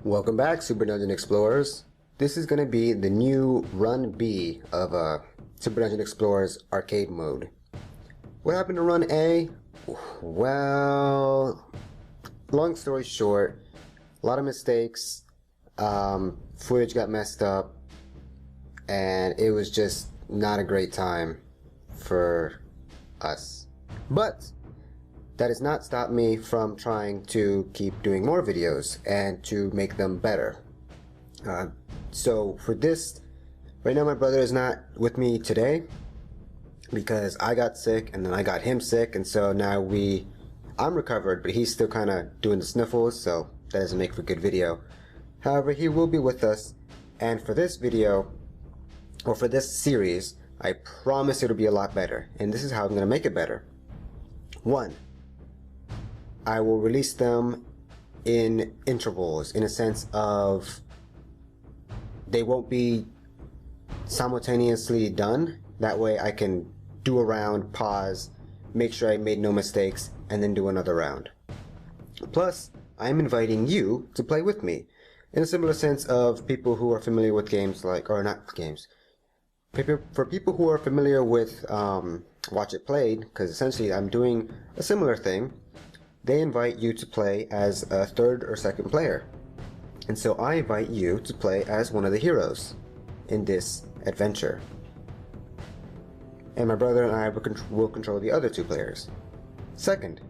Welcome back, Super Dungeon Explorers. This is going to be the new Run B of Super Dungeon Explorers arcade mode. What happened to Run A? Well, long story short, a lot of mistakes, footage got messed up, and it was just not a great time for us. But that has not stopped me from trying to keep doing more videos and to make them better. So for this, right now my brother is not with me today because I got sick and then I got him sick, and so now I'm recovered, but he's still kind of doing the sniffles, so that doesn't make for good video. However, he will be with us, and for this video, or for this series, I promise it'll be a lot better, and this is how I'm going to make it better. 1. I will release them in intervals, in a sense of they won't be simultaneously done. That way I can do a round, pause, make sure I made no mistakes, and then do another round. Plus, I'm inviting you to play with me, in a similar sense of people who are familiar with games like, or not games, for people who are familiar with Watch It Played, because essentially I'm doing a similar thing. They invite you to play as a third or second player. And so I invite you to play as one of the heroes in this adventure. And my brother and I will control the other two players. Thirdly,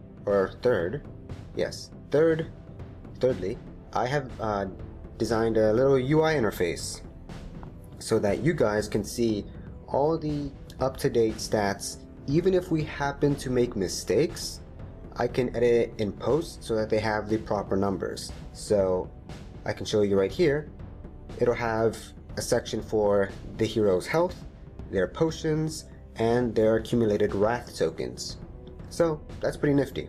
I have designed a little UI interface so that you guys can see all the up-to-date stats. Even if we happen to make mistakes, I can edit it in post so that they have the proper numbers. So I can show you right here. It'll have a section for the hero's health, their potions, and their accumulated wrath tokens. So that's pretty nifty.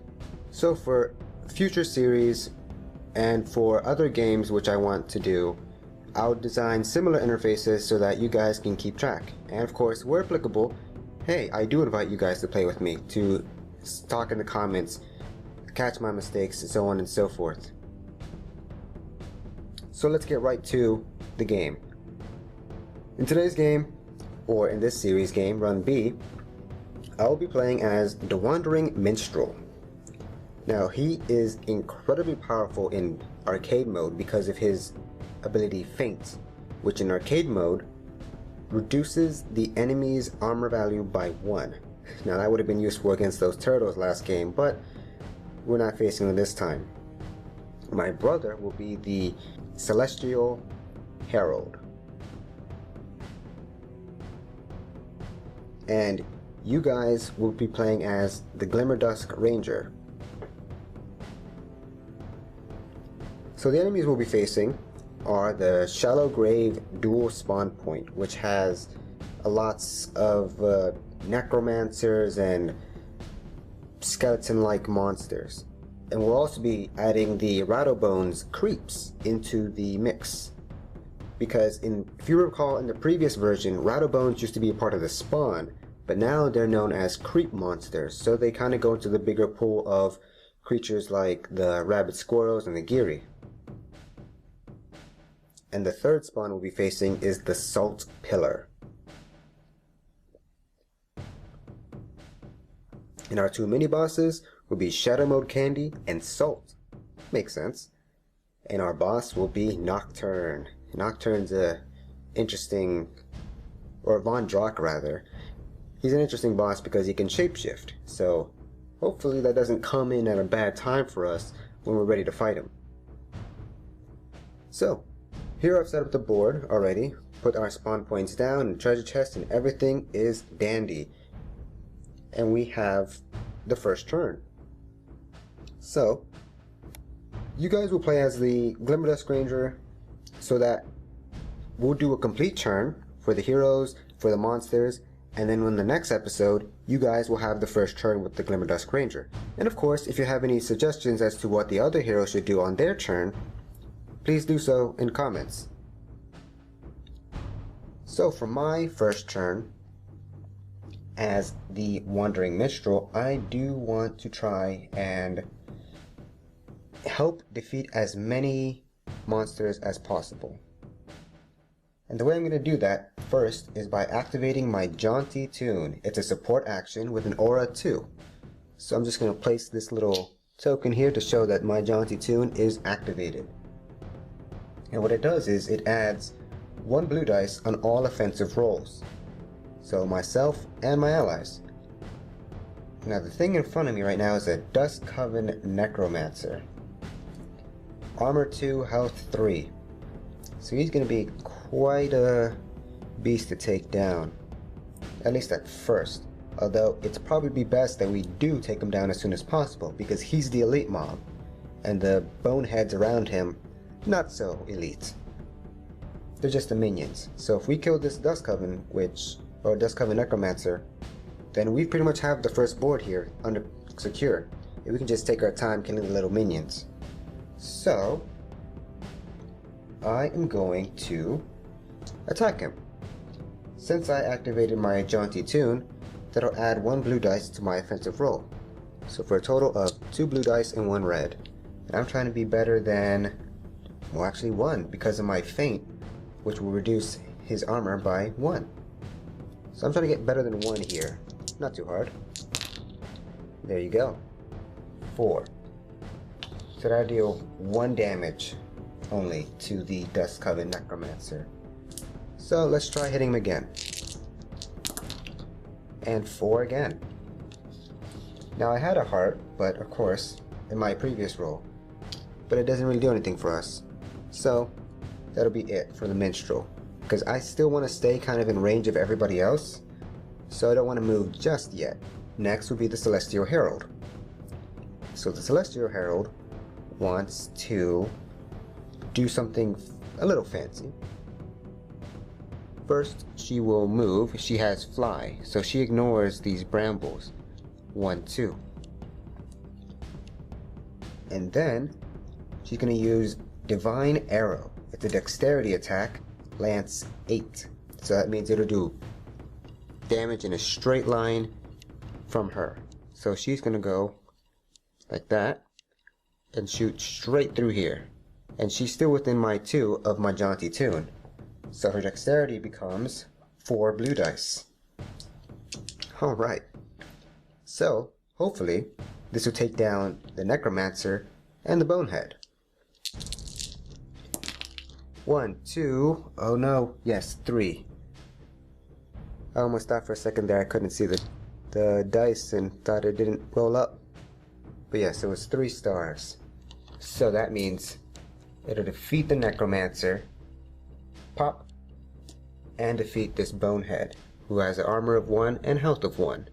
So for future series and for other games which I want to do, I'll design similar interfaces so that you guys can keep track. And of course, where applicable, hey, I do invite you guys to play with me, to talk in the comments, catch my mistakes, and so on and so forth. So let's get right to the game. In today's game, or in this series game, Run B, I will be playing as the Wandering Minstrel. Now, he is incredibly powerful in arcade mode because of his ability Feint, which in arcade mode reduces the enemy's armor value by 1. Now that would have been useful against those turtles last game, but we're not facing them this time. My brother will be the Celestial Herald. And you guys will be playing as the Glimmerdusk Ranger. So the enemies we'll be facing are the Shallow Grave Dual Spawn Point, which has lots of necromancers and skeleton-like monsters. And we'll also be adding the Rattlebones creeps into the mix. Because if you recall, in the previous version, Rattlebones used to be a part of the spawn, but now they're known as creep monsters, so they kind of go into the bigger pool of creatures like the rabbit squirrels and the Giri. And the third spawn we'll be facing is the Salt Pillar. And our two mini-bosses will be Shadow Mode Candy and Salt. Makes sense. And our boss will be Nocturne. Nocturne's a interesting, or Von Drock rather. He's an interesting boss because he can shapeshift. So hopefully that doesn't come in at a bad time for us when we're ready to fight him. So, here I've set up the board already, put our spawn points down and treasure chest, and everything is dandy. And we have the first turn. So, you guys will play as the Glimmerdusk Ranger so that we'll do a complete turn for the heroes, for the monsters, and then in the next episode, you guys will have the first turn with the Glimmerdusk Ranger. And of course, if you have any suggestions as to what the other heroes should do on their turn, please do so in comments. So for my first turn, as the Wandering Minstrel, I do want to try and help defeat as many monsters as possible. And the way I'm going to do that first is by activating my Jaunty Toon. It's a support action with an aura 2. So I'm just going to place this little token here to show that my Jaunty Toon is activated. And what it does is it adds 1 blue dice on all offensive rolls. So myself and my allies. Now the thing in front of me right now is a Dusk Coven Necromancer. Armor 2, health 3. So he's going to be quite a beast to take down. At least at first. Although it's probably best that we do take him down as soon as possible, because he's the elite mob. And the boneheads around him, not so elite. They're just the minions. So if we kill this Dusk Coven Dusk Coven Necromancer, then we pretty much have the first board here under secure. And we can just take our time killing the little minions. So I am going to attack him. Since I activated my Jaunty Toon, that'll add 1 blue dice to my offensive roll. So for a total of 2 blue dice and 1 red. And I'm trying to be better than, well, actually 1 because of my feint, which will reduce his armor by 1. So I'm trying to get better than 1 here. Not too hard. There you go. 4. So that'll deal 1 damage only to the Dusk Coven Necromancer. So let's try hitting him again. And 4 again. Now I had a heart, but of course, in my previous roll. But it doesn't really do anything for us. So that'll be it for the minstrel. Because I still want to stay kind of in range of everybody else. So I don't want to move just yet. Next will be the Celestial Herald. So the Celestial Herald wants to do something a little fancy. First, she will move. She has fly, so she ignores these brambles. 1, 2. And then she's going to use Divine Arrow. It's a dexterity attack, Lance 8. So that means it'll do damage in a straight line from her. So she's going to go like that and shoot straight through here. And she's still within my 2 of my Jaunty Toon. So her dexterity becomes 4 blue dice. Alright. So, hopefully, this will take down the Necromancer and the Bonehead. 1, 2, oh no, yes, 3. I almost thought for a second there I couldn't see the dice and thought it didn't roll up. But yes, it was 3 stars. So that means it'll defeat the Necromancer, pop, and defeat this Bonehead, who has an armor of 1 and health of 1.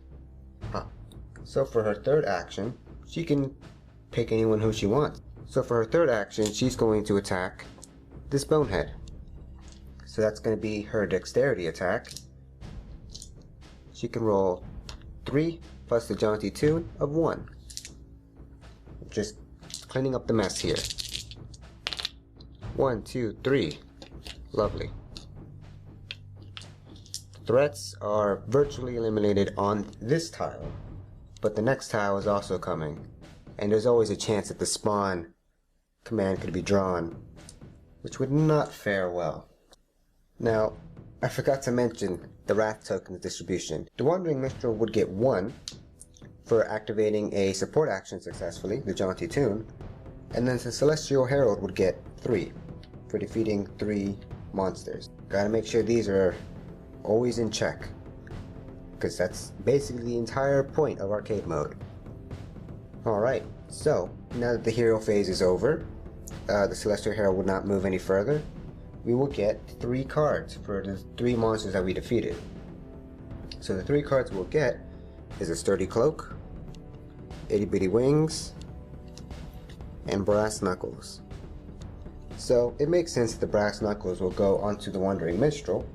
Pop. So for her third action, she can pick anyone who she wants. So for her third action, she's going to attack this Bonehead. So that's going to be her dexterity attack. She can roll 3 plus the Jaunty Toon of 1. Just cleaning up the mess here. 1, 2, 3. Lovely. Threats are virtually eliminated on this tile, but the next tile is also coming, and there's always a chance that the spawn command could be drawn, which would not fare well. Now, I forgot to mention the Wrath Token's distribution. The Wandering Minstrel would get 1 for activating a support action successfully, the Jaunty Toon, and then the Celestial Herald would get 3 for defeating 3 monsters. Gotta make sure these are always in check, because that's basically the entire point of arcade mode. Alright, so now that the hero phase is over, the Celestial Herald would not move any further. We will get 3 cards for the 3 monsters that we defeated. So the 3 cards we'll get is a Sturdy Cloak, Itty Bitty Wings, and Brass Knuckles. So it makes sense that the Brass Knuckles will go onto the Wandering Minstrel,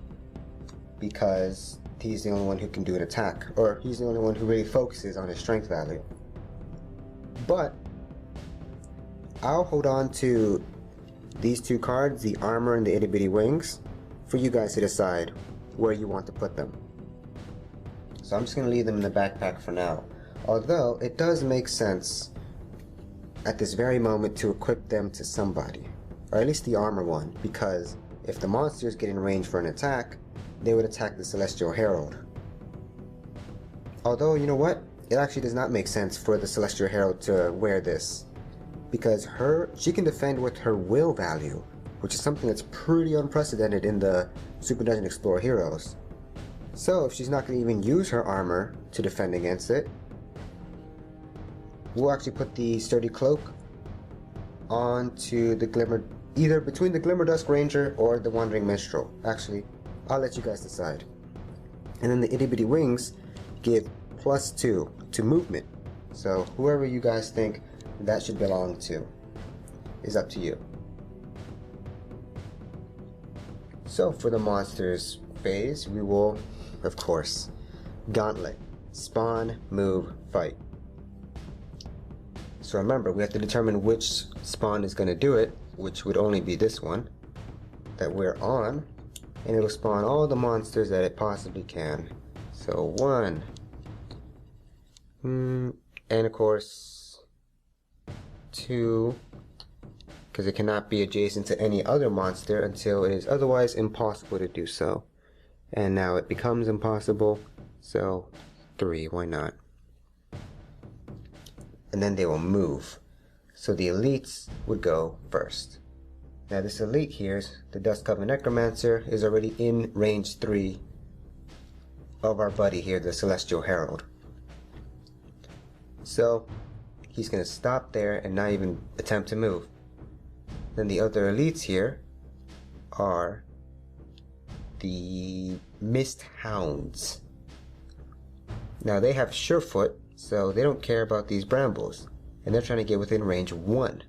because he's the only one who can do an attack, or he's the only one who really focuses on his strength value. But I'll hold on to these 2 cards, the Armor and the Itty Bitty Wings, for you guys to decide where you want to put them. So I'm just going to leave them in the backpack for now. Although it does make sense at this very moment to equip them to somebody. or at least the armor one, because if the monsters get in range for an attack, they would attack the Celestial Herald. Although, you know what? It actually does not make sense for the Celestial Herald to wear this, because she can defend with her will value, which is something that's pretty unprecedented in the Super Dungeon Explorer heroes. So if she's not going to even use her armor to defend against it, we'll actually put the Sturdy Cloak onto the Glimmer, either between the Glimmerdusk Ranger or the Wandering Minstrel. Actually, I'll let you guys decide. And then the Itty Bitty Wings give +2 to movement. So whoever you guys think that should belong to is up to you. So for the monsters phase, we will, of course, Gauntlet, spawn, move, fight. So remember, we have to determine which spawn is going to do it, which would only be this one that we're on, and it'll spawn all the monsters that it possibly can. So 1, and of course 2, because it cannot be adjacent to any other monster until it is otherwise impossible to do so. And now it becomes impossible, so 3, why not? And then they will move. So the elites would go first. Now this elite here, the Dustcoven Necromancer, is already in range 3 of our buddy here, the Celestial Herald. So he's going to stop there and not even attempt to move. Then the other elites here are the Mist Hounds. Now they have Surefoot, so they don't care about these brambles, and they're trying to get within range 1,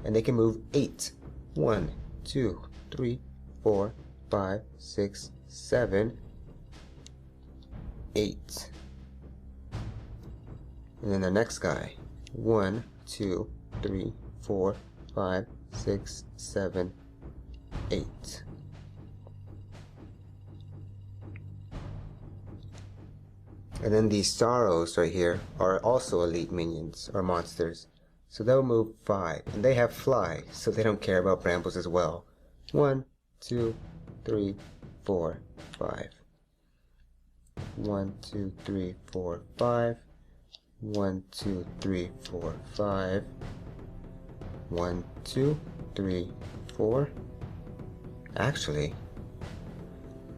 and they can move 8. 1, 2, 3, 4, 5, 6, 7, 8. And then the next guy, 1, 2, 3, 4, 5, 6, 7, 8. And then these Sorrows right here are also elite minions or monsters. So they'll move 5, and they have fly, so they don't care about brambles as well. 1, 2, 3, 4, 5. 1, 2, 3, 4, 5. 1, 2, 3, 4, 5. 1, 2, 3, 4. Actually,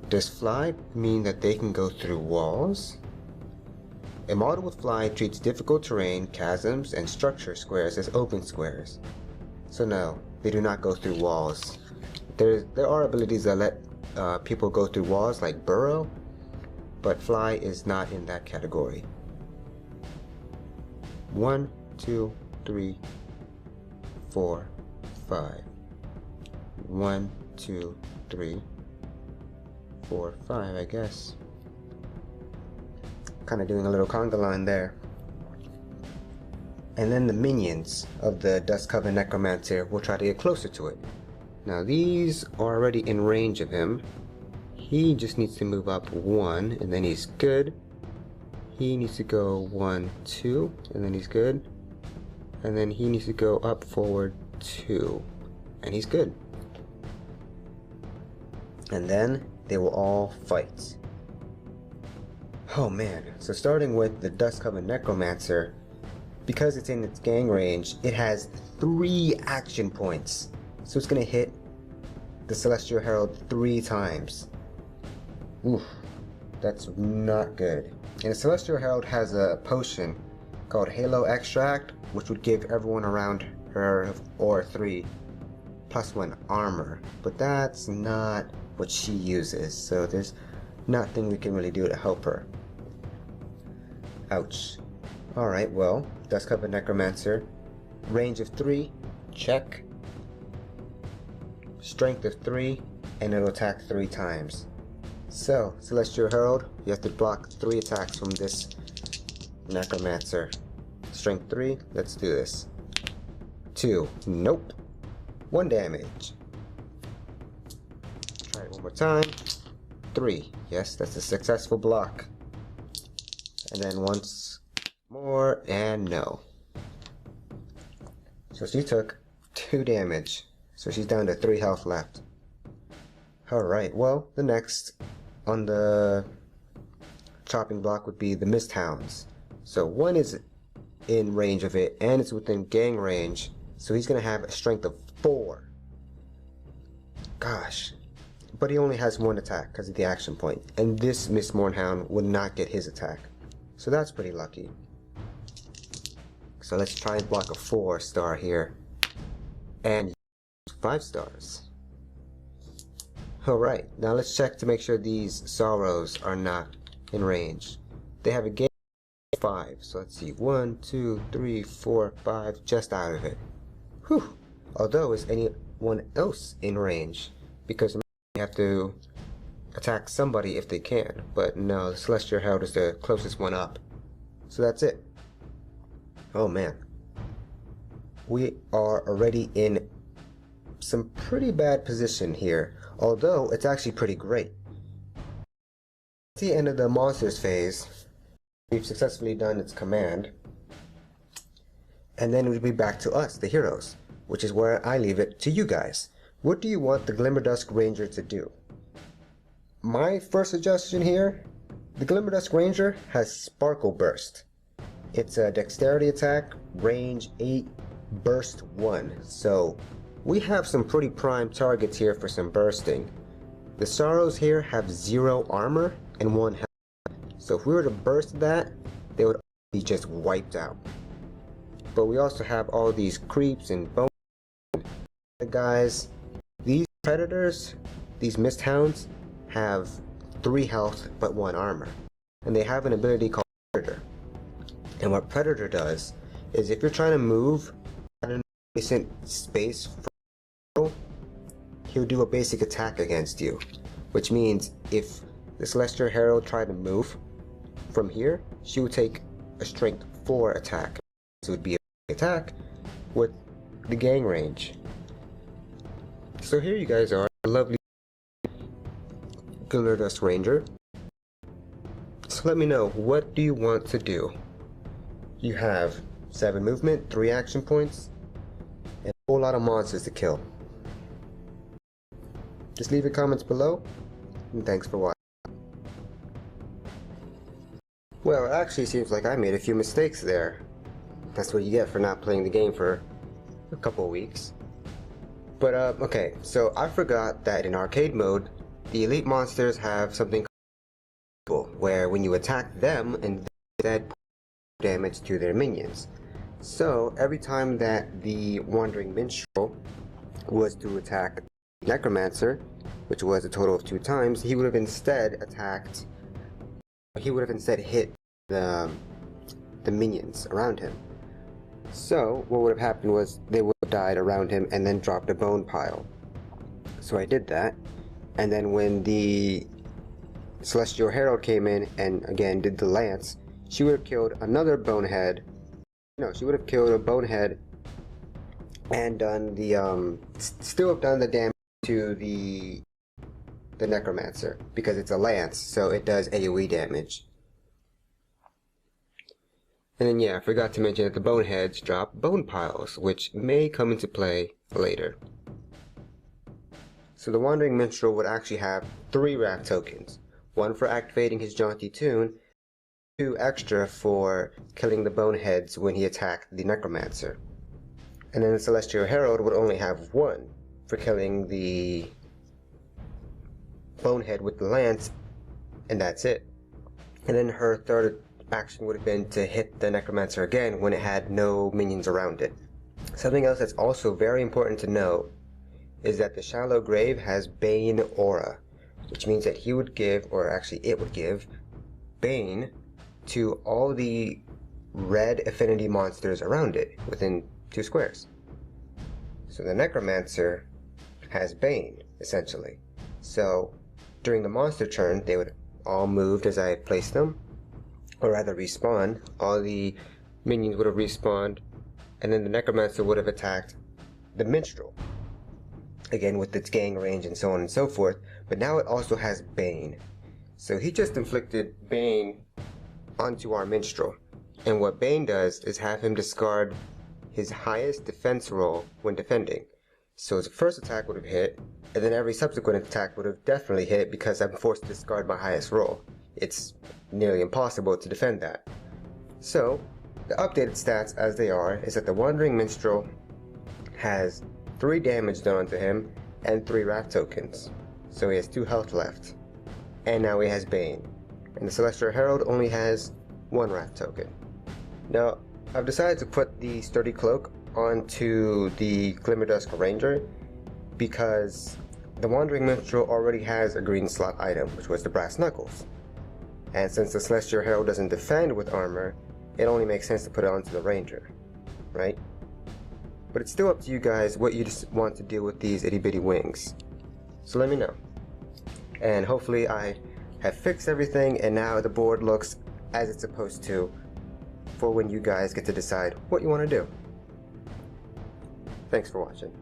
does fly mean that they can go through walls? A model with fly treats difficult terrain, chasms, and structure squares as open squares. So no, they do not go through walls. There are abilities that let people go through walls like Burrow, but fly is not in that category. 1, 2, 3, 4, 5. 1, 2, 3, 4, 5, I guess. Kind of doing a little conga line there. And then the minions of the Dustcoven Necromancer will try to get closer to it. Now these are already in range of him. He just needs to move up 1, and then he's good. He needs to go 1, 2, and then he's good. And then he needs to go up forward 2, and he's good. And then they will all fight. Oh man, so starting with the Dustcoven Necromancer, because it's in its gang range, it has 3 action points. So it's going to hit the Celestial Herald 3 times. Oof, that's not good. And the Celestial Herald has a potion called Halo Extract, which would give everyone around her or 3 +1 armor. But that's not what she uses, so there's nothing we can really do to help her. Ouch. Alright, well, Dustcoven Necromancer. Range of 3, check. Strength of 3, and it'll attack 3 times. So, Celestial Herald, you have to block 3 attacks from this Necromancer. Strength 3, let's do this. 2, nope. 1 damage. Try it one more time. 3, yes, that's a successful block. And then once more, and no. So she took 2 damage. So she's down to 3 health left. Alright, well, the next on the chopping block would be the Mist Hounds. So one is in range of it, and it's within gang range, so he's going to have a strength of 4. Gosh. But he only has 1 attack because of the action point, and this Mistborn Hound would not get his attack. So that's pretty lucky. So let's try and block a 4-star here, and 5 stars. Alright, now let's check to make sure these Sorrows are not in range. They have a game 5, so let's see, 1, 2, 3, 4, 5, just out of it. Whew. Although, is anyone else in range? Because you have to attack somebody if they can, but no, the Celestial Herald is the closest one up. So that's it. Oh man. We are already in some pretty bad position here, although it's actually pretty great. At the end of the monsters phase, we've successfully done its command, and then we'll be back to us, the heroes, which is where I leave it to you guys. What do you want the Glimmerdusk Ranger to do? My first suggestion here, the Glimmerdusk Ranger has Sparkle Burst. It's a dexterity attack, range 8, burst 1, so we have some pretty prime targets here for some bursting. The Sorrows here have 0 armor and 1 health, so if we were to burst that, they would be just wiped out. But we also have all these creeps and bone guys. These predators, these Mist Hounds, have 3 health but 1 armor, and they have an ability called Predator. And what Predator does is if you're trying to move at an adjacent space, he'll do a basic attack against you, which means if the Celestial Herald tried to move from here, she would take a strength 4 attack. So it would be an attack with the gang range. So here you guys are, a lovely Glimmerdusk Ranger. So let me know, what do you want to do? You have 7 movement, 3 action points, and a whole lot of monsters to kill. Just leave your comments below, and thanks for watching. Well, it actually seems like I made a few mistakes there. That's what you get for not playing the game for a couple of weeks. But okay, so I forgot that in arcade mode, the elite monsters have something called where when you attack them, and instead damage to their minions. So every time that the Wandering Minstrel was to attack Necromancer, which was a total of 2 times, he would have instead hit the minions around him. So what would have happened was they would have died around him and then dropped a bone pile. So I did that, and then when the Celestial Herald came in and again did the lance, she would have killed another bonehead. No, she would have killed a bonehead and done the still have done the damage to the Necromancer, because it's a lance, so it does AoE damage. And then yeah, I forgot to mention that the boneheads drop bone piles, which may come into play later. So the Wandering Minstrel would actually have 3 rack tokens. 1 for activating his jaunty tune, 2 extra for killing the boneheads when he attacked the Necromancer. And then the Celestial Herald would only have 1 for killing the bonehead with the lance, and that's it. And then her third action would have been to hit the Necromancer again when it had no minions around it. Something else that's also very important to know is that the Shallow Grave has Bane Aura, which means that he would give, or actually it would give, Bane to all the red affinity monsters around it within 2 squares. So the Necromancer has Bane, essentially. So during the monster turn, they would all move as I placed them, or rather respawn. All the minions would have respawned, and then the Necromancer would have attacked the Minstrel, again with its gang range and so on and so forth, but now it also has Bane. So he just inflicted Bane onto our Minstrel, and what Bane does is have him discard his highest defense roll when defending. So his first attack would have hit, and then every subsequent attack would have definitely hit because I'm forced to discard my highest roll. It's nearly impossible to defend that. So, the updated stats as they are is that the Wandering Minstrel has 3 damage done onto him and 3 wrath tokens. So he has 2 health left. And now he has Bane. And the Celestial Herald only has 1 wrath token. Now, I've decided to put the Sturdy Cloak onto the Glimmerdusk Ranger because the Wandering Minstrel already has a green slot item, which was the Brass Knuckles. And since the Celestial Herald doesn't defend with armor, it only makes sense to put it onto the Ranger, right? But it's still up to you guys what you just want to do with these itty bitty wings. So let me know. And hopefully I have fixed everything and now the board looks as it's supposed to for when you guys get to decide what you want to do. Thanks for watching.